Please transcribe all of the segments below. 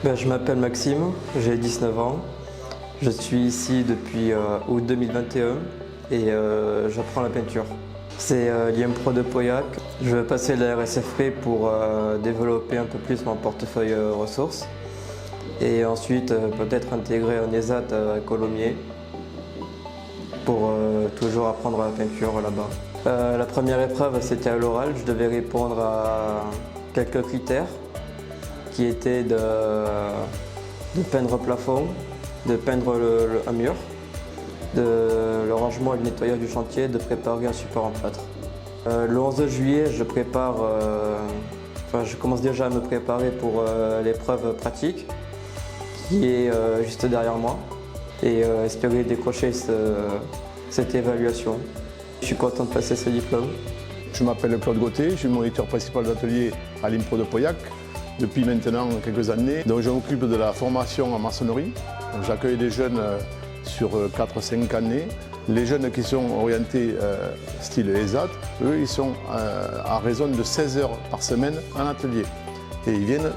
Je m'appelle Maxime, j'ai 19 ans. Je suis ici depuis août 2021 et j'apprends la peinture. C'est l'IMPRO de Pauillac. Je veux passer la RSFP pour développer un peu plus mon portefeuille ressources et ensuite peut-être intégrer un ESAT à Colomiers pour toujours apprendre la peinture là-bas. La première épreuve c'était à l'oral, je devais répondre à quelques critères qui étaient de peindre le plafond, de peindre un mur, le rangement et le nettoyage du chantier, de préparer un support en plâtre. Le 11 juillet, je commence déjà à me préparer pour l'épreuve pratique qui est juste derrière moi et espérer décrocher cette évaluation. Je suis content de passer ce diplôme. Je m'appelle Claude Gauthier, je suis moniteur principal d'atelier à l'IMPRO de Pauillac depuis maintenant quelques années. Donc je m'occupe de la formation en maçonnerie. J'accueille des jeunes sur 4-5 années. Les jeunes qui sont orientés style ESAT, eux, ils sont à raison de 16 heures par semaine en atelier. Et ils viennent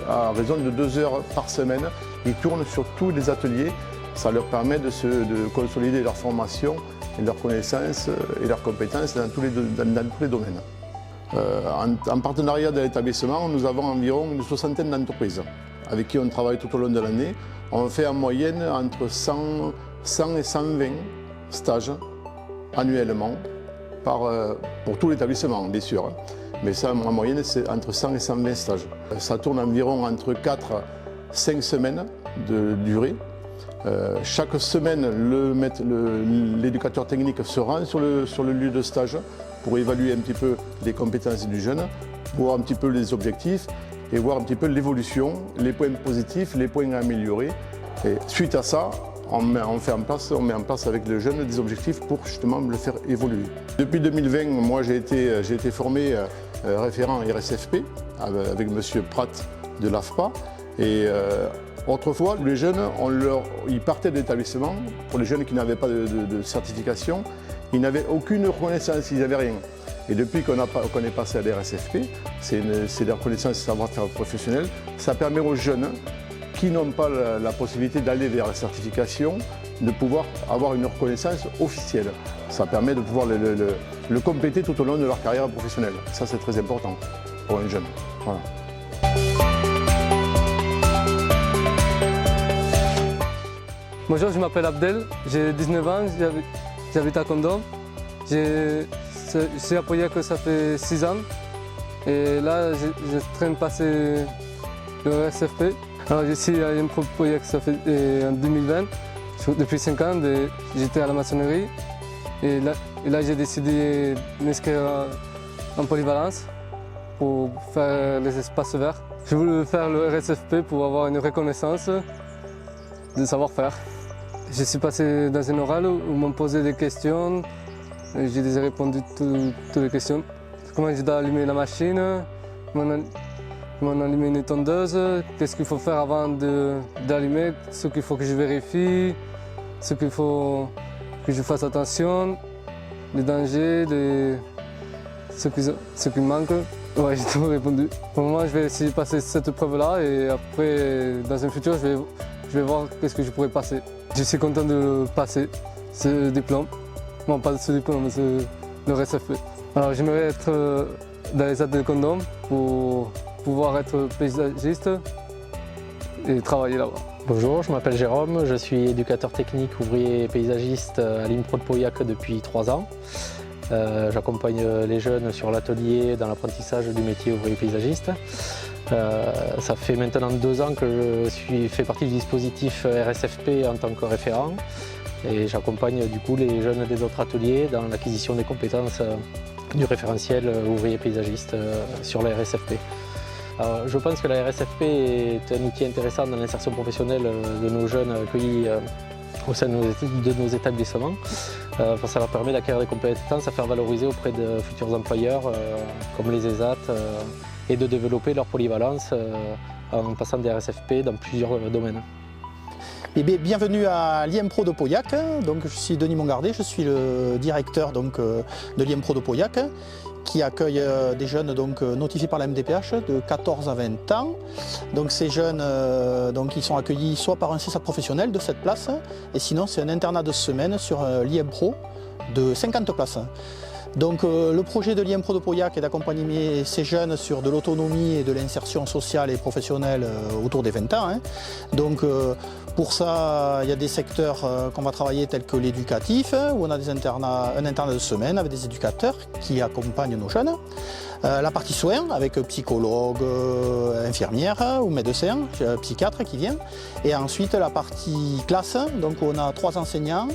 à raison de 2 heures par semaine. Ils tournent sur tous les ateliers. Ça leur permet de consolider leur formation et leurs connaissances et leurs compétences dans tous les domaines. En partenariat de l'établissement, nous avons environ une soixantaine d'entreprises avec qui on travaille tout au long de l'année. On fait en moyenne entre 100 et 120 stages annuellement pour tout l'établissement, bien sûr. Mais ça, en moyenne, c'est entre 100 et 120 stages. Ça tourne environ entre 4 et 5 semaines de durée. Chaque semaine, l'éducateur technique se rend sur le lieu de stage pour évaluer un petit peu les compétences du jeune, voir un petit peu les objectifs et voir un petit peu l'évolution, les points positifs, les points à améliorer. Et suite à ça, on met en place avec le jeune des objectifs pour justement le faire évoluer. Depuis 2020, moi j'ai été formé référent RSFP avec M. Pratt de l'AFPA. Et autrefois, les jeunes, ils partaient de l'établissement. Pour les jeunes qui n'avaient pas de certification, ils n'avaient aucune reconnaissance, ils n'avaient rien. Et depuis qu'on est passé à l'RSFP, c'est la reconnaissance et savoir-faire professionnel, ça permet aux jeunes qui n'ont pas la possibilité d'aller vers la certification, de pouvoir avoir une reconnaissance officielle. Ça permet de pouvoir le compléter tout au long de leur carrière professionnelle. Ça, c'est très important pour un jeune. Voilà. Bonjour, je m'appelle Abdel, j'ai 19 ans, j'habite à Condom. Je suis à Pauillac que ça fait 6 ans et là je suis en train de passer le RSFP. Alors je suis à l'IMPRO de Pauillac ça fait en 2020, depuis 5 ans j'étais à la maçonnerie et là j'ai décidé de m'inscrire en polyvalence pour faire les espaces verts. Je voulais faire le RSFP pour avoir une reconnaissance de savoir-faire. Je suis passé dans un oral où on m'a posé des questions. J'ai déjà répondu à toutes les questions. Comment je dois allumer la machine, comment allumer une tondeuse, qu'est-ce qu'il faut faire avant d'allumer, ce qu'il faut que je vérifie, ce qu'il faut que je fasse attention, les dangers, ce qui manque. Ouais, j'ai tout répondu. Pour le moment, je vais essayer de passer cette épreuve-là et après, dans un futur, je vais voir qu'est-ce que je pourrais passer. Je suis content de passer ce diplôme. Non, pas ce diplôme, mais le RSFP. Alors, j'aimerais être dans les ateliers de Condom pour pouvoir être paysagiste et travailler là-bas. Bonjour, je m'appelle Jérôme, je suis éducateur technique, ouvrier et paysagiste à l'IMPRO de Pauillac depuis 3 ans. J'accompagne les jeunes sur l'atelier dans l'apprentissage du métier ouvrier paysagiste. Ça fait maintenant 2 ans que je fais partie du dispositif RSFP en tant que référent et j'accompagne du coup les jeunes des autres ateliers dans l'acquisition des compétences du référentiel ouvrier paysagiste sur la RSFP. Alors, je pense que la RSFP est un outil intéressant dans l'insertion professionnelle de nos jeunes accueillis au sein de nos établissements. Ça leur permet d'acquérir des compétences à faire valoriser auprès de futurs employeurs comme les ESAT et de développer leur polyvalence en passant des RSFP dans plusieurs domaines. Eh bien, bienvenue à l'IMPRO de Pauillac. Donc, je suis Denis Mongardet, je suis le directeur de l'IMPRO de Pauillac qui accueille des jeunes donc, notifiés par la MDPH de 14 à 20 ans. Donc ces jeunes donc, ils sont accueillis soit par un CESA professionnel de 7 places, et sinon c'est un internat de semaine sur l'IM Pro de 50 places. Donc le projet de l'IM Pro de Pauillac est d'accompagner ces jeunes sur de l'autonomie et de l'insertion sociale et professionnelle autour des 20 ans. Hein. Donc pour ça, il y a des secteurs qu'on va travailler tels que l'éducatif, où on a un internat de semaine avec des éducateurs qui accompagnent nos jeunes. La partie soins avec psychologue, infirmière ou médecin, psychiatre qui vient. Et ensuite la partie classe, donc on a 3 enseignants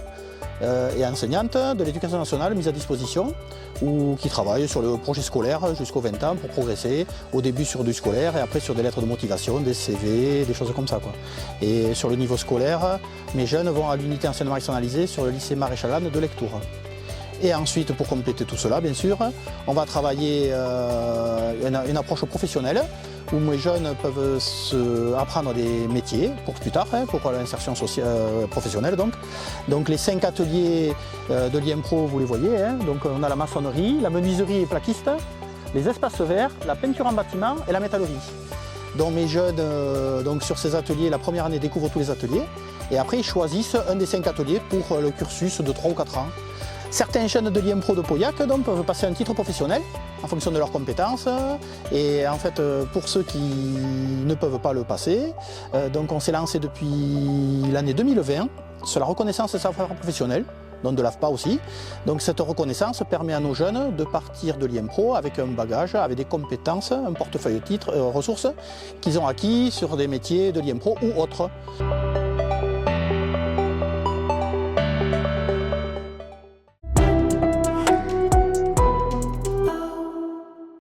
et enseignantes de l'éducation nationale mise à disposition ou qui travaillent sur le projet scolaire jusqu'aux 20 ans pour progresser, au début sur du scolaire et après sur des lettres de motivation, des CV, des choses comme ça, quoi. Et sur le niveau scolaire, mes jeunes vont à l'unité enseignement externalisé sur le lycée Maréchal Lannes de Lectoure. Et ensuite, pour compléter tout cela, bien sûr, on va travailler une approche professionnelle où mes jeunes peuvent apprendre des métiers pour plus tard, hein, pour l'insertion professionnelle. Donc les 5 ateliers de l'IM Pro, vous les voyez. Hein, donc on a la maçonnerie, la menuiserie et plaquiste, les espaces verts, la peinture en bâtiment et la métallerie. Donc mes jeunes, donc sur ces ateliers, la première année découvrent tous les ateliers et après ils choisissent un des 5 ateliers pour le cursus de 3 ou 4 ans. Certains jeunes de l'IM Pro de Pauillac donc, peuvent passer un titre professionnel en fonction de leurs compétences. Et en fait, pour ceux qui ne peuvent pas le passer, donc on s'est lancé depuis l'année 2020 sur la reconnaissance des savoir-faire professionnels, donc de l'AFPA aussi. Donc cette reconnaissance permet à nos jeunes de partir de l'IM Pro avec un bagage, avec des compétences, un portefeuille titres, ressources qu'ils ont acquis sur des métiers de l'IM Pro ou autres.